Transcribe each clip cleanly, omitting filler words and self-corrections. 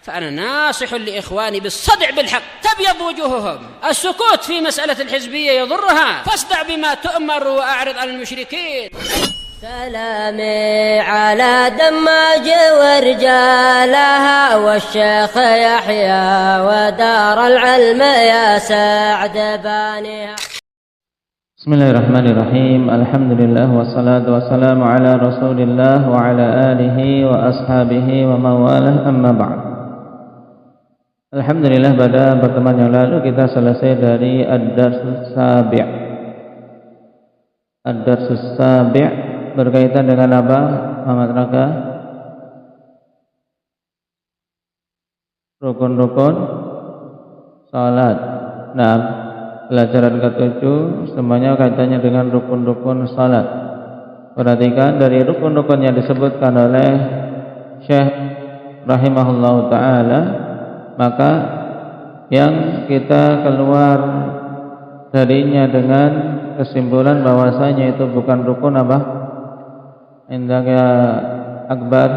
فأنا ناصح لإخواني بالصدع بالحق تبيض وجوههم. السكوت في مسألة الحزبية يضرها، فاصدع بما تؤمر وأعرض عن المشركين. سلامي على دماج ورجالها والشيخ يحيى ودار العلم يا سعد بانيها. Bismillahirrahmanirrahim. Alhamdulillah wassalatu wassalamu ala Rasulillah wa ala alihi wa ashabihi wa mawalah, amma ba'd. Alhamdulillah, pada pertemuan yang lalu kita selesai dari Ad-Darsus Sabi'. Ad-Darsus Sabi' berkaitan dengan apa, Muhammad Raka? Rukun-rukun salat. Nah, pelajaran ke-7 semuanya kaitannya dengan rukun-rukun salat. Perhatikan dari rukun-rukun yang disebutkan oleh Syekh rahimahullahu ta'ala, maka yang kita keluar darinya dengan kesimpulan bahwasanya itu bukan rukun apa? Indahnya akbar,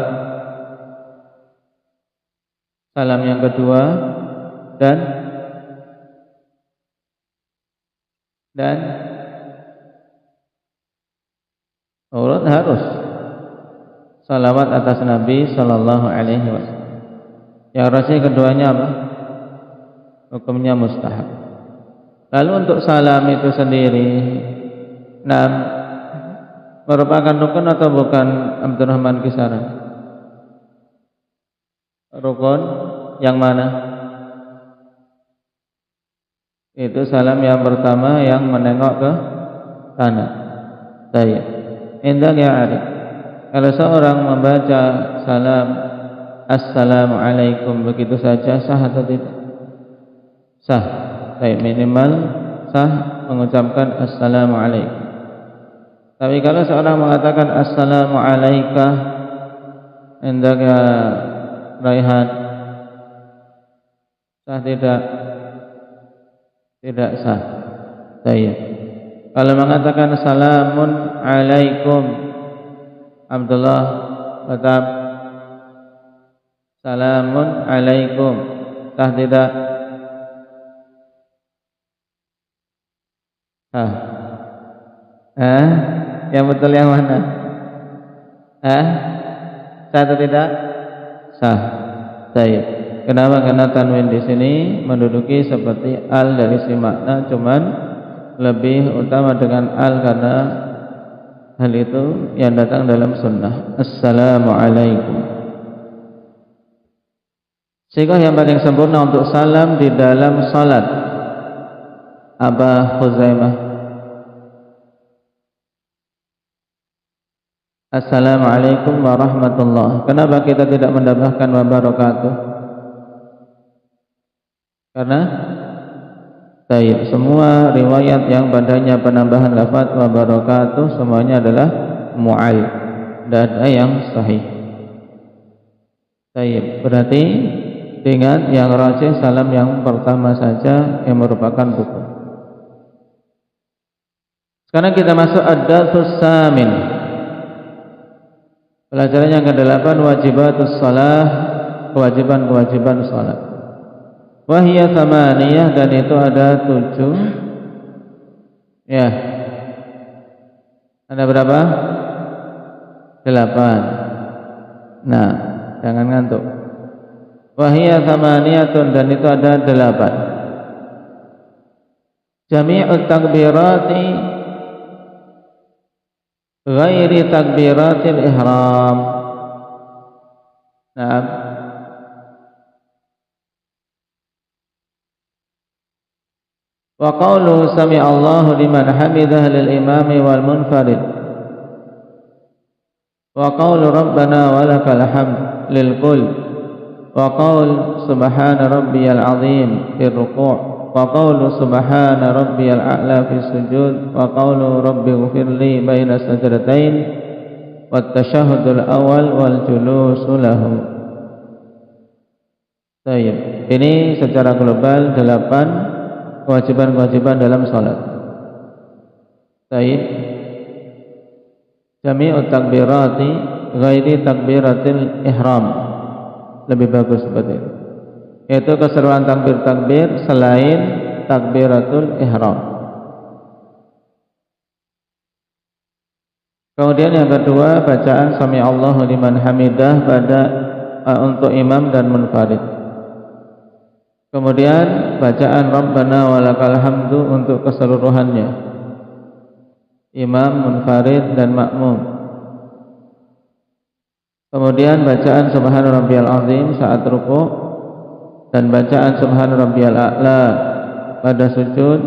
salam yang kedua, dan urut harus salawat atas Nabi sallallahu alaihi wasallam. Yang rasanya keduanya apa? Hukumnya mustahab. Lalu untuk salam itu sendiri, nah, merupakan rukun atau bukan, Abdurrahman Kisaran? Rukun yang mana? Itu salam yang pertama yang menengok ke kanan. Baik. Indah ya Arif. Kalau seorang membaca salam Assalamualaikum begitu saja, sah atau tidak? Sah. Baik, minimal sah mengucapkan Assalamualaikum. Tapi kalau seorang mengatakan Assalamualaika, indah ya Raihan, sah tidak? Tidak sah. Baik. Kalau mengatakan Assalamun alaikum, Abdullah tetap Salamun alaikum, sah tidak? Yang betul yang mana? Sah atau tidak? Sah. Baik. Kenapa? Karena tanwin di sini menduduki seperti al dari si makna, cuman lebih utama dengan al karena hal itu yang datang dalam sunnah. Assalamualaikum. Sehingga yang paling sempurna untuk salam di dalam salat, Aba Khuzaimah, Assalamualaikum warahmatullah. Kenapa kita tidak mendapatkan wabarakatuh? Karena semua riwayat yang padanya penambahan lafaz wabarakatuh semuanya adalah mu'al, tidak ada yang sahih. Berarti dengan yang rajih salam yang pertama saja yang merupakan rukun. Sekarang kita masuk ad-darsus samin. Pelajaran yang ke-8, wajibatus shalah, kewajiban-kewajiban salat. Wahiyya thamaniyah, dan itu ada 7. Ya. Ada berapa? 8. Nah, jangan ngantuk. Wahiyya thamaniyatun, dan itu ada 8. Jami'ut takbirati ghairi takbiratil ihram. Nah, wa qawlu sami'allahu liman hamidah lil imami wal munfarid, wa qawlu rabbana walakal hamd lil kull, wa qawl subhana rabbiyal azim fil ruku', wa qawlu subhana rabbiyal a'la fis sujud, wa qawlu rabbighfirli baina sajdatain, wat tasyahhudul awal wal julusu lahu. Baik, ini secara global 8 kewajiban-kewajiban dalam salat. Baik. Jami'ut takbirati ghairi takbiratil ihram. Lebih bagus seperti itu. yaitu keseluruhan takbir-takbir selain takbiratul ihram. Kemudian yang kedua, bacaan sami Allahu liman hamidah pada untuk imam dan munfarid. Kemudian bacaan Rabbana walakal hamdu untuk keseluruhannya, imam, munfarid dan makmum. Kemudian bacaan subhana rabbiyal azim saat rukuk dan bacaan subhana rabbiyal a'la pada sujud,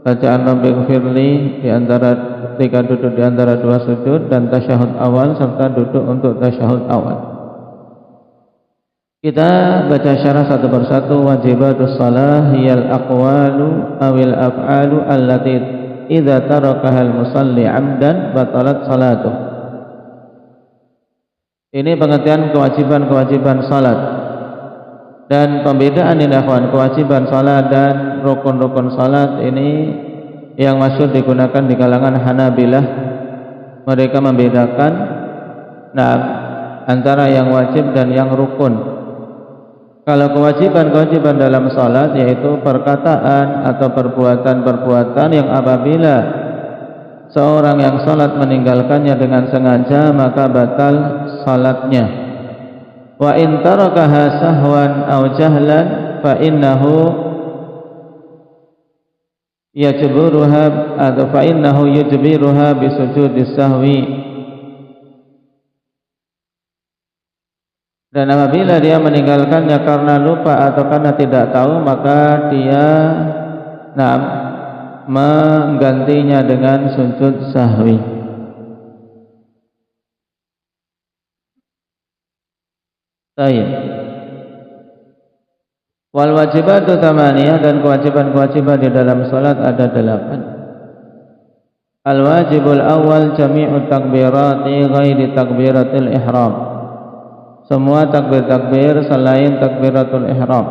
bacaan rabbighfirli di antara ketika duduk di antara dua sujud, dan tasyahud awal serta duduk untuk tasyahud awal. Kita baca syarah satu persatu. Wajibatus shalah hiyal aqwalu awil af'alu allati idza tarakahal musalli 'amdan batalat salatuh. Ini pengertian kewajiban-kewajiban salat. Dan pembedaan ini akhwan, kewajiban salat dan rukun-rukun salat ini yang masyhur digunakan di kalangan Hanabilah. Mereka membedakan antara yang wajib dan yang rukun. Kalau kewajiban-kewajiban dalam salat yaitu perkataan atau perbuatan-perbuatan yang apabila seorang yang salat meninggalkannya dengan sengaja maka batal salatnya. Wa in tarakaha sahwan aw jahlan fa innahu yajburuha atau fa innahu yujbiruha bi sujudis sahwi. Dan apabila dia meninggalkannya karena lupa atau karena tidak tahu, maka dia menggantinya dengan sujud sahwi. Baik. Wal wajibatu thamaniyah, dan kewajiban-kewajiban di dalam salat ada 8. Al wajibul awal jami'u takbirati ghairi takbiratil ihram. Semua takbir-takbir selain takbiratul ihram.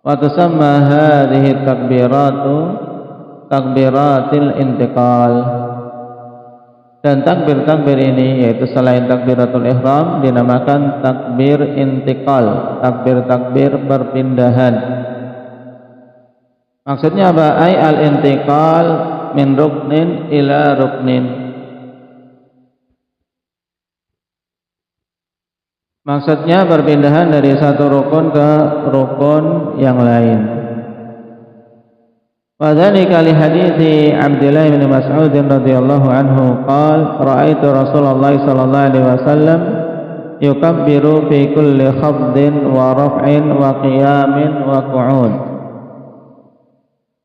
Wa tusamma hadhihi takbiratu takbiratil intiqal. Dan takbir-takbir ini yaitu selain takbiratul ihram dinamakan takbir intiqal, takbir-takbir perpindahan. Maksudnya apa? Ai al-intiqal min ruknin ila ruknin. Maksudnya perpindahan dari satu rukun ke rukun yang lain. Wa dzalika li hadithi Abdullah bin Mas'ud radhiyallahu anhu qala ra'aitu Rasulullah sallallahu alaihi wasallam yukabbiru fi kulli khafdin wa raf'in wa qiyamin wa qu'ud.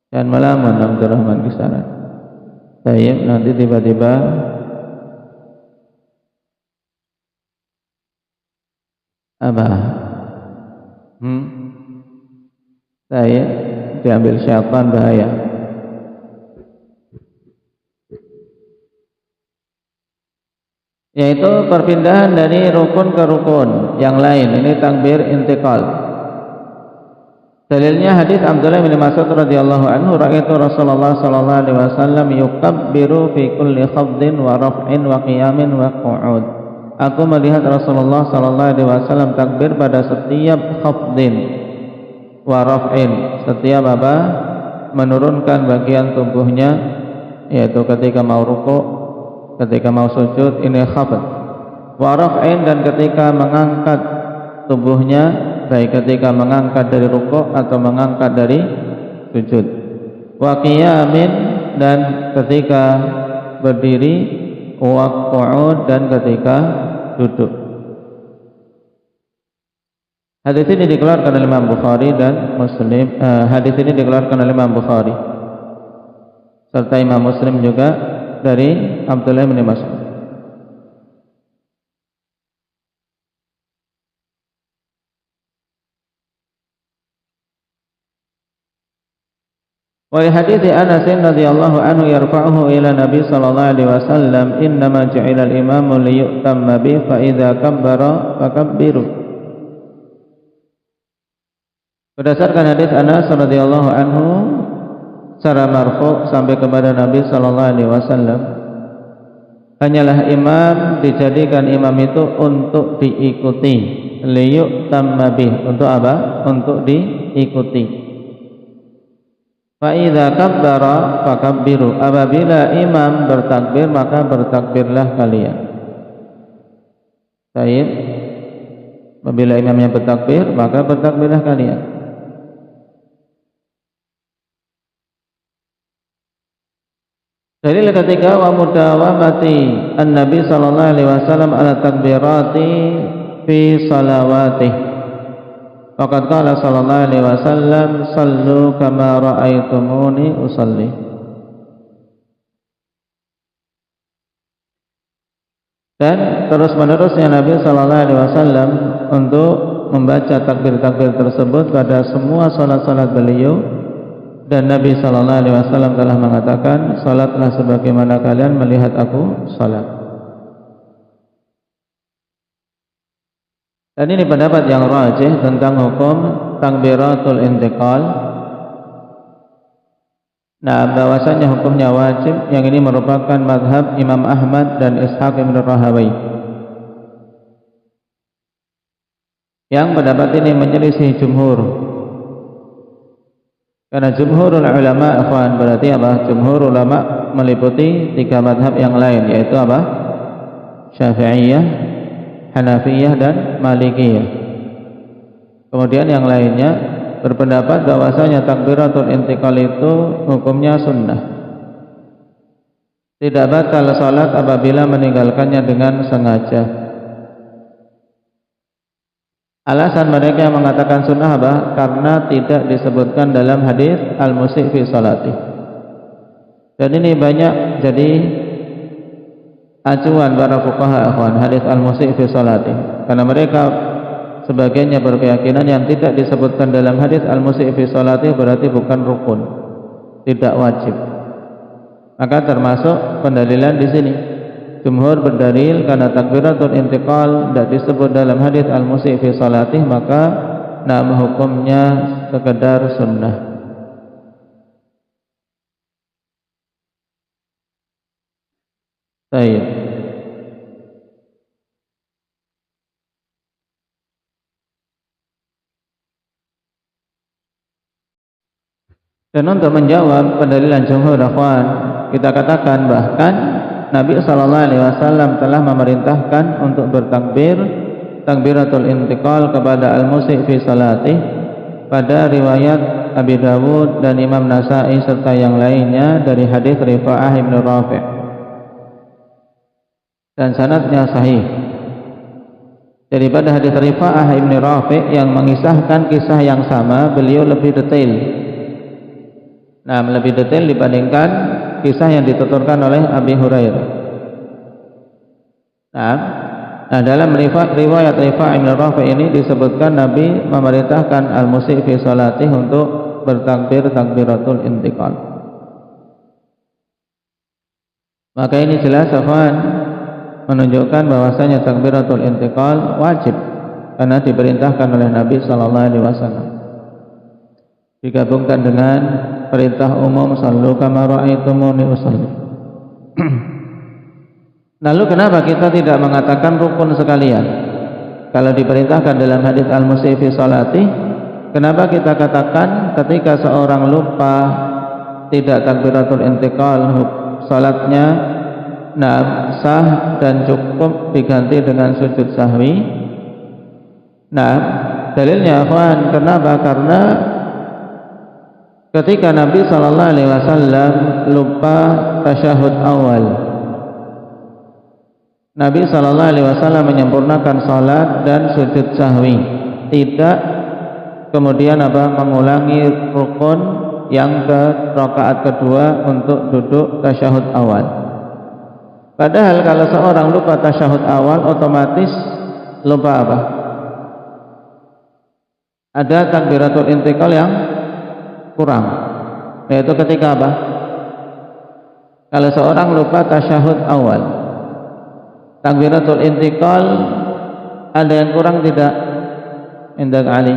Dan malaman Abdurrahman di sana. Baik, nanti tiba-tiba apa? Saya diambil syaitan, bahaya. Yaitu perpindahan dari rukun ke rukun yang lain. Ini takbir intiqal. Dalilnya hadis Abdullah bin Mas'ud radhiyallahu anhu, ra'aitu Rasulullah sallallahu alaihi wasallam yukabbiru fi kulli khafdin wa raf'in wa qiyamin wa qu'ud. Aku melihat Rasulullah sallallahu alaihi wasallam takbir pada setiap khafdin wa raf'in, setiap apa? Menurunkan bagian tubuhnya, yaitu ketika mau rukuk, ketika mau sujud, ini khafd. Wa raf'in, dan ketika mengangkat tubuhnya, baik ketika mengangkat dari rukuk atau mengangkat dari sujud. Wa qiyamin, dan ketika berdiri, wa qu'ud, dan ketika duduk. Hadis ini dikeluarkan oleh Imam Bukhari dan Muslim. Hadis ini dikeluarkan oleh Imam Bukhari serta Imam Muslim juga dari Abdullah bin Mas'ud. Wa hadits Anas radhiyallahu anhu yarfa'uhu ila Nabi sallallahu alaihi wasallam, innama ja'ila al-imamu liyutamma bi fa idza kabbara fakabbiru. Berdasarkan hadis Anas radhiyallahu anhu secara marfu sampai kepada Nabi sallallahu alaihi wasallam, hanyalah imam dijadikan imam itu untuk diikuti. liyu'tamma bih, untuk apa? Untuk diikuti. Fa idza kabbara fakabbiru, apabila imam bertakbir maka bertakbirlah kalian. Baik, apabila imamnya bertakbir maka bertakbirlah kalian. Dalil ketiga, wa mudawamati an-nabi sallallahu alaihi wasallam ala takbirati fi salawatih. Faqad qala sallallahu alaihi wasallam, sallu kama ra'aitumuni usalli. Dan terus menerusnya Nabi sallallahu alaihi wasallam untuk membaca takbir-takbir tersebut pada semua salat-salat beliau, dan Nabi sallallahu alaihi wasallam telah mengatakan, salatlah sebagaimana kalian melihat aku salat. Dan ini pendapat yang rajih tentang hukum takbiratul intiqal. Nah, bahwasanya hukumnya wajib, yang ini merupakan mazhab Imam Ahmad dan Ishaq ibn Rahawai. Yang pendapat ini menyelisih jumhur. Karena jumhurul ulama, ikhwan, berarti apa? Jumhur ulama meliputi tiga mazhab yang lain, yaitu apa? Syafi'iyah, Hanafiyah, dan Malikiyah. Kemudian yang lainnya berpendapat bahwasanya takbiratul intiqal itu hukumnya sunnah. Tidak batal salat apabila meninggalkannya dengan sengaja. Alasan mereka yang mengatakan sunnah apa? Karena tidak disebutkan dalam hadis al-musyi' fi salati. Dan ini banyak jadi acuan para fuqaha, ikhwan, hadis al-musyi' fi salati. Karena mereka sebagiannya berkeyakinan yang tidak disebutkan dalam hadis al-musyi' fi salati berarti bukan rukun, tidak wajib. Maka termasuk pendalilan di sini. Jumhur berdalil karena takbiratul intiqal tidak disebut dalam hadis al-musyi' fi salatih, maka nama hukumnya sekedar sunnah. Baik. Dan untuk menjawab pendalilan jumhur, ikhwan, kita katakan bahkan Nabi sallallahu alaihi wasallam telah memerintahkan untuk bertakbir takbiratul intiqal kepada al-musyi' fi salatih pada riwayat Abi Dawud dan Imam Nasa'i serta yang lainnya dari hadis Rifa'ah bin Rafi', dan sanadnya sahih. Daripada hadis Rifa'ah bin Rafi' yang mengisahkan kisah yang sama, beliau lebih detail. Nah, lebih detail dibandingkan kisah yang dituturkan oleh Abi Hurairah. Nah, dalam riwayat Rifa'ah bin Rafi' ini disebutkan Nabi memerintahkan al-musyi' fi salatih untuk bertakbir takbiratul intiqal. Maka ini jelas, ikhwan, menunjukkan bahwasanya takbiratul intiqal wajib karena diperintahkan oleh Nabi sallallahu alaihi wasallam. Digabungkan dengan perintah umum, sallu kama ra'aitumuni usalli. Lalu kenapa kita tidak mengatakan rukun sekalian? Kalau diperintahkan dalam hadis al-musyi' fi salati, kenapa kita katakan ketika seorang lupa tidak takbiratul intiqal, salatnya sah dan cukup diganti dengan sujud sahwi? Nah, dalilnya, ikhwan, kenapa? Karena ketika Nabi sallallahu alaihi wasallam lupa tasyahud awal, Nabi sallallahu alaihi wasallam menyempurnakan salat dan sujud sahwi, tidak kemudian mengulangi rukun yang ke rakaat kedua untuk duduk tasyahud awal. Padahal kalau seorang lupa tasyahud awal, otomatis lupa apa? Ada takbiratul intiqal yang kurang, yaitu ketika apa? Kalau seorang lupa tasyahud awal, takbiratul intiqal ada yang kurang tidak? Indak Ali,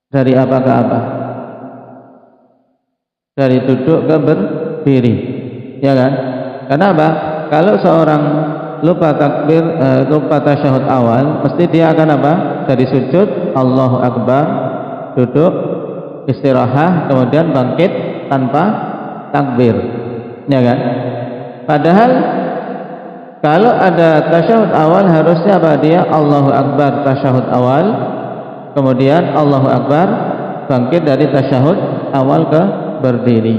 dari apa ke apa? Dari duduk ke berdiri, ya kan? Kenapa? Kalau seorang lupa takbir, lupa tasyahud awal, mesti dia akan apa? Dari sujud Allahu Akbar, duduk istirahat, kemudian bangkit tanpa takbir, ya kan? Padahal kalau ada tasyahud awal harusnya apa? Dia Allahu Akbar tasyahud awal, kemudian Allahu Akbar bangkit dari tasyahud awal ke berdiri.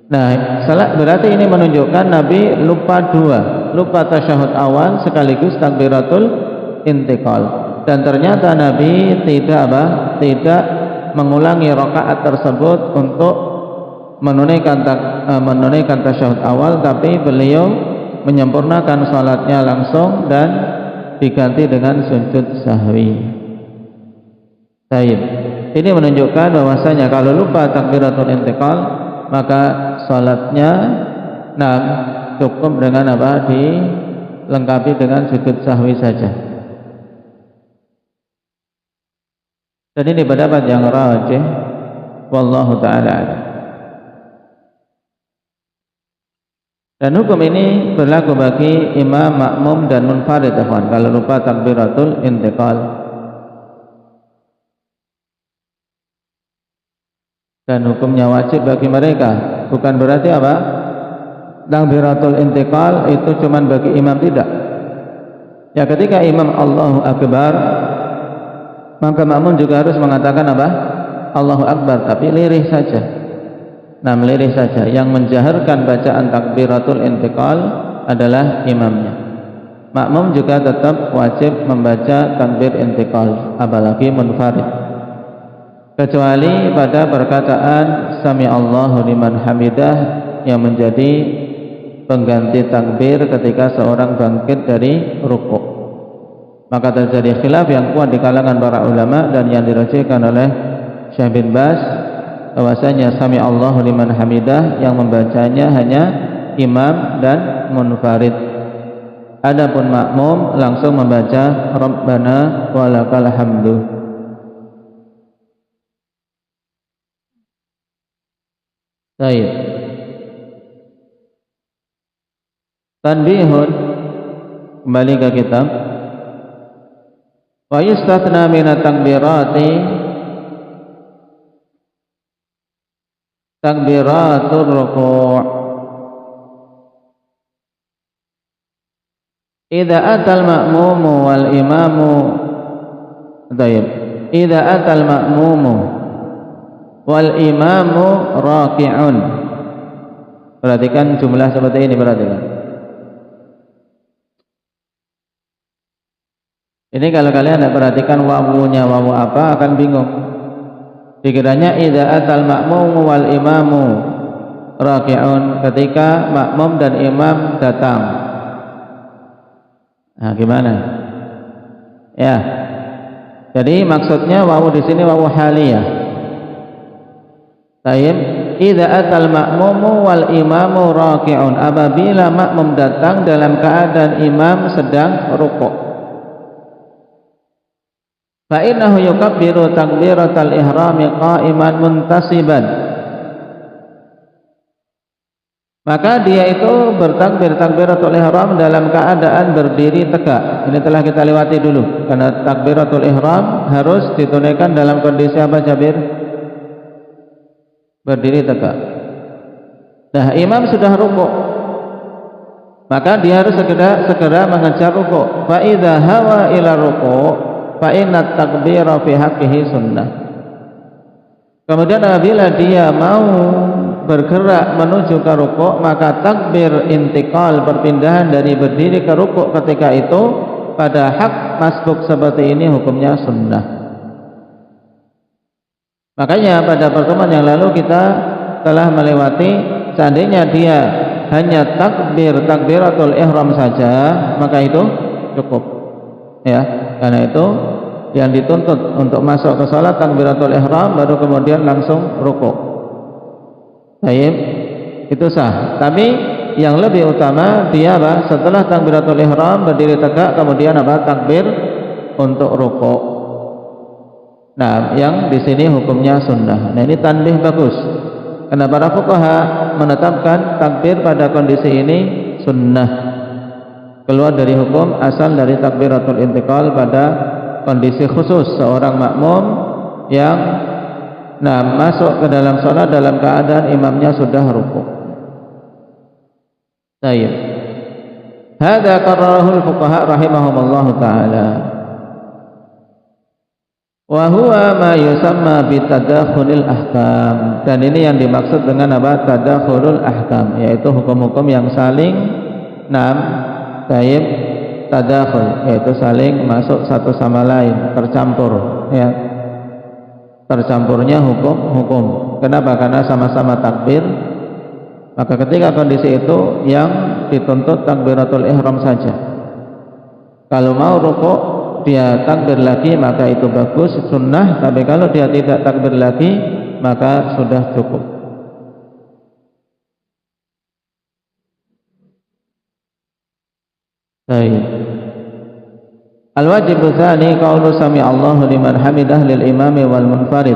Nah, berarti ini menunjukkan Nabi lupa dua, lupa tasyahud awal sekaligus takbiratul intiqal. Dan ternyata Nabi tidak mengulangi rakaat tersebut untuk menunaikan tasyahud awal, tapi beliau menyempurnakan salatnya langsung dan diganti dengan sujud sahwi. Baik. Ini menunjukkan bahwasanya kalau lupa takbiratul intiqal maka salatnya cukup dengan apa? Dilengkapi dengan sujud sahwi saja. Dan ini pendapat yang rajih, wallahu taala a'lam. Dan hukum ini berlaku bagi imam, makmum dan munfarid, kalau lupa takbiratul intiqal. Dan hukumnya wajib bagi mereka, bukan berarti apa? Takbiratul intiqal itu cuman bagi imam, tidak. Ya, ketika imam Allahu Akbar, maka makmum juga harus mengatakan apa? Allahu Akbar, tapi lirih saja. Nah, lirih saja. Yang menjaharkan bacaan takbiratul intiqal adalah imamnya. Makmum juga tetap wajib membaca takbir intiqal, apalagi munfarid. Kecuali pada perkataan Sami Allahu liman hamidah yang menjadi pengganti takbir ketika seorang bangkit dari rukuk. Maka terjadi khilaf yang kuat di kalangan para ulama dan yang dirajihkan oleh Syekh bin Baz, bahwasanya Sami Allahu liman hamidah yang membacanya hanya imam dan munfarid. Adapun makmum langsung membaca Rabbana walakal hamdu. Baik. Tanbihun, kembali ke kitab. Wa yustathna minat takbirati takbiratul ruku'. Idza atal ma'mumu wal imamu, baik. Idza atal ma'mumu wal imamu raki'un. Perhatikan jumlah seperti ini, perhatikan. Ini kalau kalian tidak perhatikan wawunya wawu apa akan bingung. Dikiranya idza atal ma'mumu wal imamu raki'un, ketika makmum dan imam datang. Nah, gimana? Ya. Jadi maksudnya wawu di sini wawu haliyah. Tayyib, idza atal ma'mumu wal imamu raki'un, apabila makmum datang dalam keadaan imam sedang rukuk. Fa innahu yukabbiru takbiratal ihrami qa'iman muntasiban. Maka dia itu bertakbir takbiratul ihram dalam keadaan berdiri tegak. Ini telah kita lewati dulu, karena takbiratul ihram harus ditunaikan dalam kondisi apa, Jabir? Berdiri tegak. Nah, imam sudah rukuk, maka dia harus segera mengejar rukuk. Fa idza hawa ila rukuk fa inna takbira fi haqqihi sunnah. Kemudian apabila dia mau bergerak menuju ke rukuk, maka takbir intiqal, perpindahan dari berdiri ke rukuk ketika itu pada hak masbuk seperti ini hukumnya sunnah. Makanya pada pertemuan yang lalu kita telah melewati, seandainya dia hanya takbiratul ihram saja, maka itu cukup. Ya, karena itu yang dituntut untuk masuk ke salat takbiratul ihram baru kemudian langsung rukuk. Baik, itu sah. Tapi yang lebih utama dia apa? Setelah takbiratul ihram berdiri tegak, kemudian apa? Takbir untuk rukuk. Nah, yang di sini hukumnya sunnah. Nah, ini tanbih bagus. Karena para fuqaha menetapkan takbir pada kondisi ini sunnah. keluar dari hukum asal dari takbiratul intiqal pada kondisi khusus seorang makmum yang masuk ke dalam salat dalam keadaan imamnya sudah rukuk. Baik. Hadza qarrarahu al-fuqaha rahimahumullah taala. Wa huwa ma yusamma bitadakhulil ahkam. Dan ini yang dimaksud dengan apa? Tadakhulul ahkam, yaitu hukum-hukum yang saling tadakhul, yaitu saling masuk satu sama lain, tercampur, ya. Tercampurnya hukum-hukum. Kenapa? Karena sama-sama takbir. Maka ketika kondisi itu yang dituntut takbiratul ihram saja. Kalau mau rukuk dia takbir lagi maka itu bagus, sunnah. Tapi kalau dia tidak takbir lagi maka sudah cukup. Baik. Al-wajib tsani qaulu sami Allahu liman hamidah lil imami wal munfarid.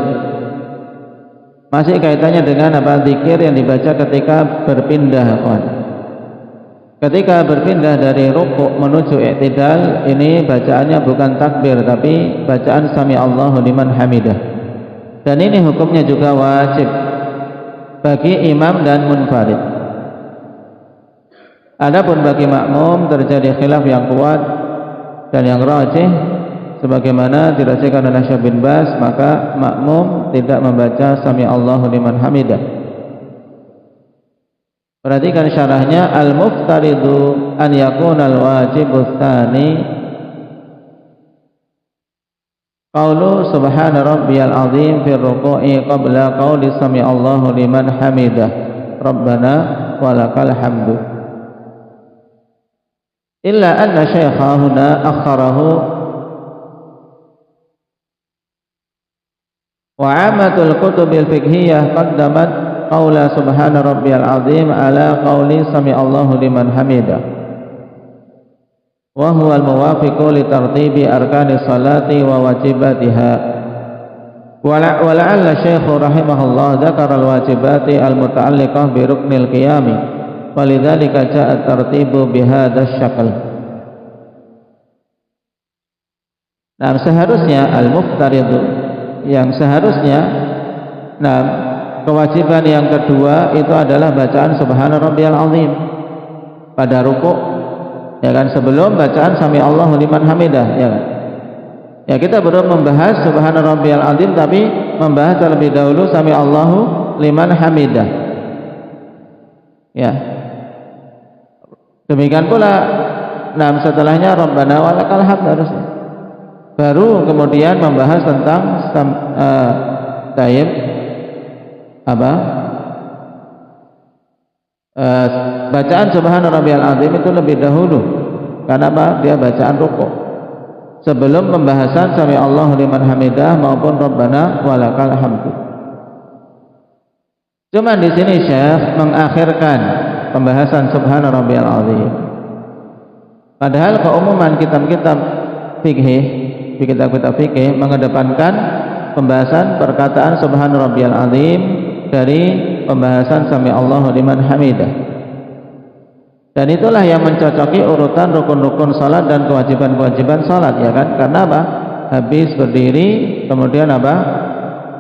Masih kaitannya dengan apa? Zikir yang dibaca ketika berpindah, kawan. Ketika berpindah dari rukuk menuju i'tidal, ini bacaannya bukan takbir tapi bacaan sami Allahu liman hamidah. Dan ini hukumnya juga wajib bagi imam dan munfarid. Adapun bagi makmum terjadi khilaf yang kuat dan yang rajih sebagaimana dirajikan oleh Syekh bin Baz, maka makmum tidak membaca sami Allahu liman hamidah. Perhatikan syarahnya, al-muftaridu an yakuna al-wajibu tsani qaulu subhana rabbiyal azim fi ruku'i qabla qauli sami Allahu liman hamidah rabbana walakal hamdu. Illa anna syaikha huna akharahu wa 'amatul kutubil fiqhiyah qaddamat qaula subhana rabbiyal azim ala qauli sami Allahu liman hamidah wa huwa al-muwafiqu li tartibi arkanis salati wa wajibatiha. Wa la'alla syekh rahimahullah dzakara al-wajibati al-muta'alliqah bi ruknil qiyami walidzalika ja'a tartibu bihadzal syakl. Nah, seharusnya al-muftaridu yang seharusnya kewajiban yang kedua itu adalah bacaan subhana rabbiyal azim pada rukuk, ya kan, sebelum bacaan sami Allahu liman hamidah, ya kan. Ya, kita belum membahas subhana rabbiyal azim tapi membahas terlebih dahulu sami Allahu liman hamidah. Ya. Demikian pula setelahnya rabbana walakal hamd harusnya. Baru kemudian membahas tentang bacaan subhana rabbiyal azim itu lebih dahulu. Karena apa? Dia bacaan rukuk sebelum pembahasan sami Allahu liman hamidah maupun rabbana walakal hamdu. Cuma di sini Syekh mengakhirkan pembahasan subhana rabbiyal azim. Padahal keumuman kitab-kitab fikih, kitab-kitab fikih mengedepankan pembahasan perkataan subhana rabbiyal azim dari pembahasan sami Allahu liman hamidah. Dan itulah yang mencocoki urutan rukun-rukun salat dan kewajiban-kewajiban salat, ya kan? Karena apa? Habis berdiri, kemudian apa?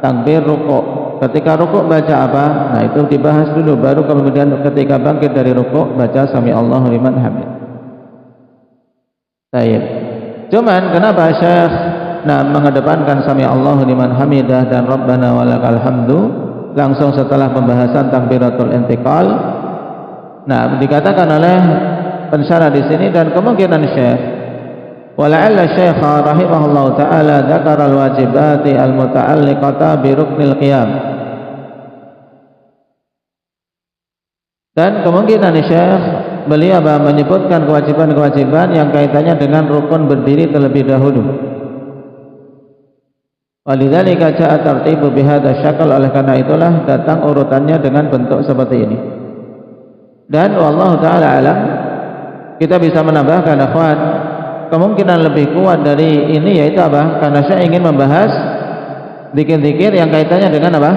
Takbir rukuk. Ketika rukuk baca apa? Nah, itu dibahas dulu, baru kemudian ketika bangkit dari rukuk baca sami Allahu liman hamid. Baik. Cuman kenapa Syekh mengedepankan sami Allahu liman hamidah dan rabbana walakal hamdu langsung setelah pembahasan takbiratul intiqal? Nah, dikatakan oleh pensyarah di sini dan kemungkinan Syekh wala'alla Syekh rahimahullahu ta'ala dzakara al-wajibati al-muta'alliqata bi ruknil qiyam. Dan kemungkinan Syekh beliau menyebutkan kewajiban-kewajiban yang kaitannya dengan rukun berdiri terlebih dahulu. Walidzalika ja'a tartibu bihadza syakl, oleh karena itulah datang urutannya dengan bentuk seperti ini. Dan wallahu taala alam, kita bisa menambahkan akhwan, kemungkinan lebih kuat dari ini yaitu apa? Karena saya ingin membahas zikir-zikir yang kaitannya dengan apa?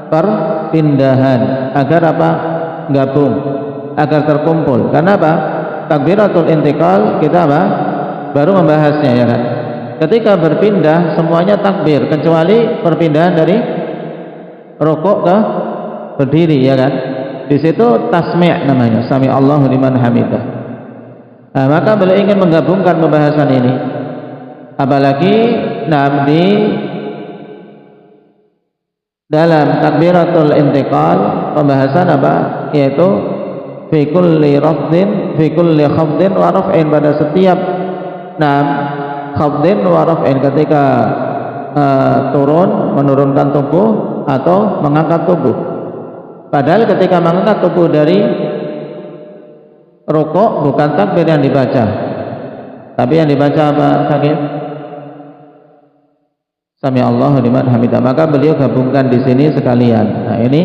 Perpindahan, agar apa? Gabung, agar terkumpul. Karena apa? takbiratul intiqal kita apa? Baru membahasnya ya kan. Ketika berpindah semuanya takbir kecuali perpindahan dari rukuk ke berdiri ya kan. Di situ tasmi' namanya, sami Allahu liman hamidah. Nah, maka beliau ingin menggabungkan pembahasan ini. Apalagi di dalam takbiratul intiqal pembahasan apa? Yaitu fi kulli rafdin fi kulli khafdin wa raf'in, pada setiap khafdin wa raf'in, ketika turun menurunkan tubuh atau mengangkat tubuh. Padahal ketika mengangkat tubuh dari rukuk bukan takbir yang dibaca, tapi yang dibaca apa? Sakit? Sami Allahu liman hamidah. Maka beliau gabungkan di sini sekalian. Nah ini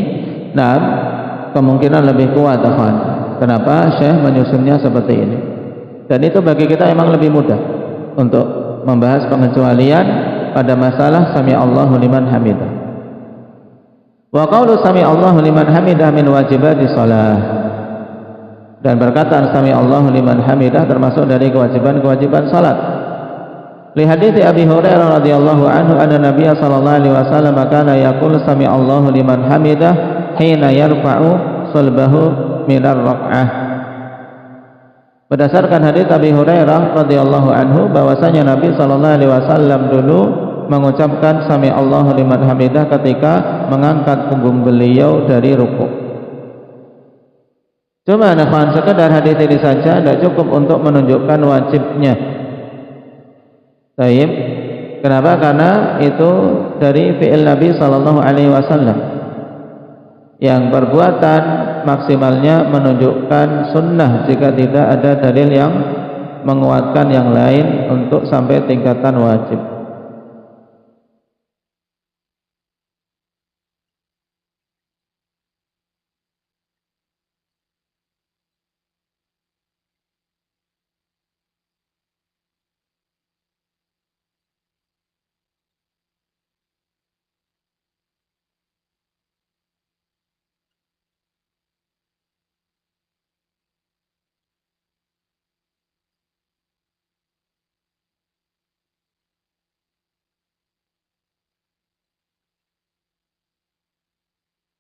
kemungkinan lebih kuat, teman. Kenapa Syekh menyusunnya seperti ini? Dan itu bagi kita memang lebih mudah untuk membahas pengecualian pada masalah sami Allahu liman hamidah. Wa qaulu sami Allahu liman hamidah min wajibati shalah. Dan perkataan sami Allahu liman hamidah termasuk dari kewajiban-kewajiban salat. Li hadits Abi Hurairah radhiyallahu anhu anna Nabiy sallallahu alaihi wasallam kana yaqulu sami Allahu liman hamidah hina yarfa'u sulbahu minar rak'ah. Berdasarkan hadits Abi Hurairah radhiyallahu anhu bahwasanya Nabi sallallahu alaihi wasallam dulu mengucapkan sami Allahu liman hamidah ketika mengangkat punggung beliau dari rukuk. Cuma sekedar hadits ini saja tidak cukup untuk menunjukkan wajibnya. Baik. Kenapa? Karena itu dari fi'il Nabi sallallahu alaihi wasallam. Yang perbuatan maksimalnya menunjukkan sunnah jika tidak ada dalil yang menguatkan yang lain untuk sampai tingkatan wajib.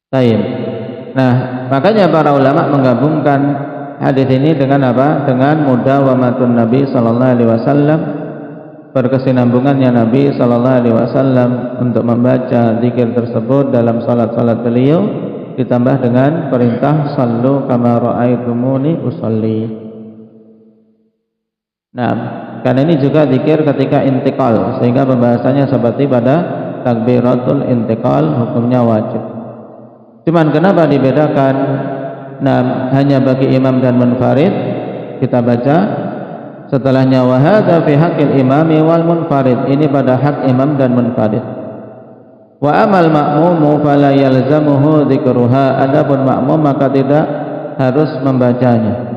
Baik. Nah, makanya para ulama menggabungkan hadis ini dengan apa? Dengan mudawamatun Nabi sallallahu alaihi wasallam, berkesinambungannya Nabi sallallahu alaihi wasallam untuk membaca zikir tersebut dalam salat-salat beliau, ditambah dengan perintah sallu kama ra'aitumuni usolli. Nah, karena ini juga zikir ketika intiqal, sehingga pembahasannya seperti pada takbiratul intiqal, hukumnya wajib. Cuman kenapa dibedakan? Hanya bagi imam dan munfarid kita baca setelahnya wa hadza fi haqqil imami wal munfarid, ini pada hak imam dan munfarid. Wa amal ma'mumu fala yalzamuhu dzikruha, adapun makmum maka tidak harus membacanya.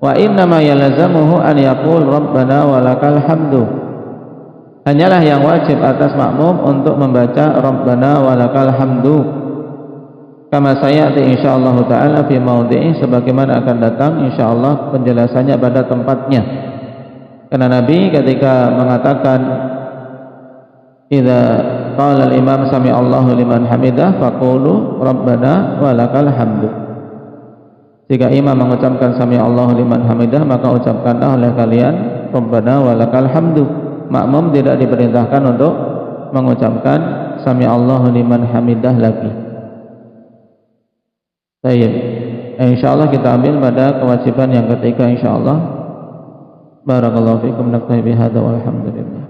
Wa inna ma yalzamuhu an yaqul rabbana walakal hamdu, hanyalah yang wajib atas makmum untuk membaca rabbana walakal hamdu, kama sayati insyaallah taala fi maudhi'i, sebagaimana akan datang insyaallah penjelasannya pada tempatnya. Karena Nabi ketika mengatakan idza qala al-imam sami Allahu liman hamidah faqulu rabbana walakal hamdu, jika imam mengucapkan sami Allahu liman hamidah maka ucapkanlah oleh kalian rabbana walakal hamdu. Makmum tidak diperintahkan untuk mengucapkan sami Allahu liman hamidah lagi. Baik, insyaallah kita ambil pada kewajiban yang ketiga insyaallah. Barakallahu fikum, naktafi bihadza walhamdulillah.